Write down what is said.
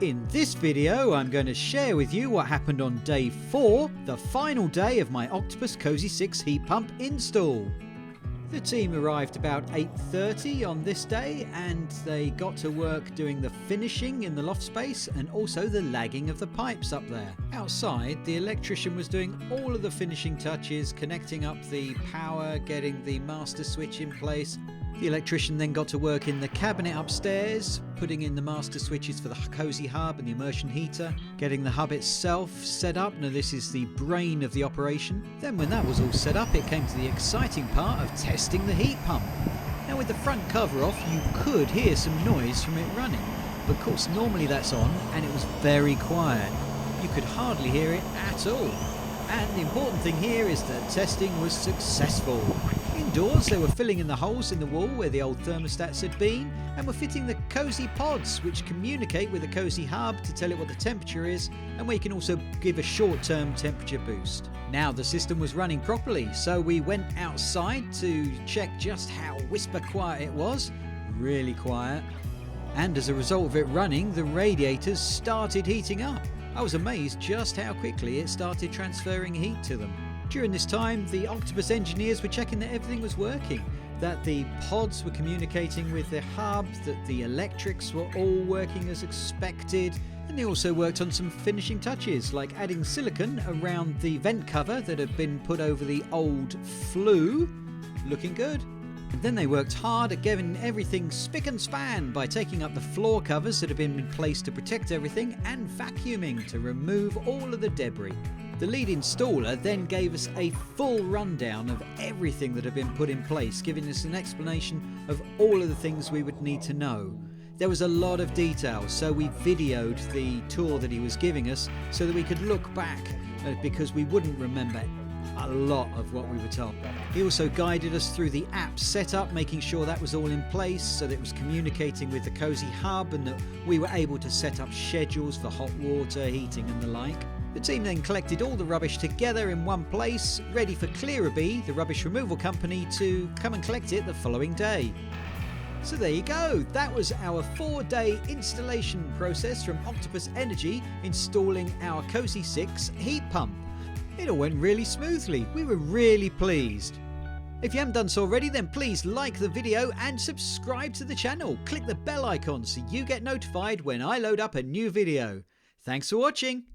In this video, I'm going to share with you what happened on day 4, the final day of my Octopus Cosy 6 heat pump install. The team arrived about 8:30 on this day and they got to work doing the finishing in the loft space and also the lagging of the pipes up there. Outside, the electrician was doing all of the finishing touches, connecting up the power, getting the master switch in place. The electrician then got to work in the cabinet upstairs, putting in the master switches for the Cosy Hub and the immersion heater, getting the hub itself set up. Now this is the brain of the operation. Then when that was all set up, it came to the exciting part of testing the heat pump. Now with the front cover off, you could hear some noise from it running. But of course normally that's on and it was very quiet. You could hardly hear it at all. And the important thing here is that testing was successful. Indoors, they were filling in the holes in the wall where the old thermostats had been and were fitting the Cosy pods, which communicate with the Cosy Hub to tell it what the temperature is, and where you can also give a short-term temperature boost. Now the system was running properly, so we went outside to check just how whisper quiet it was. Really quiet. And as a result of it running, the radiators started heating up. I was amazed just how quickly it started transferring heat to them. During this time, the Octopus engineers were checking that everything was working, that the pods were communicating with the hub, that the electrics were all working as expected, and they also worked on some finishing touches like adding silicone around the vent cover that had been put over the old flue. Looking good. And then they worked hard at getting everything spick and span by taking up the floor covers that had been in place to protect everything and vacuuming to remove all of the debris. The lead installer then gave us a full rundown of everything that had been put in place, giving us an explanation of all of the things we would need to know. There was a lot of detail, so we videoed the tour that he was giving us so that we could look back because we wouldn't remember a lot of what we were told. He also guided us through the app setup, making sure that was all in place so that it was communicating with the Cosy Hub and that we were able to set up schedules for hot water, heating and the like. The team then collected all the rubbish together in one place, ready for Clearabee, the rubbish removal company, to come and collect it the following day. So there you go, that was our 4-day installation process from Octopus Energy installing our Cosy 6 heat pump. It all went really smoothly. We were really pleased. If you haven't done so already, then please like the video and subscribe to the channel. Click the bell icon so you get notified when I load up a new video. Thanks for watching.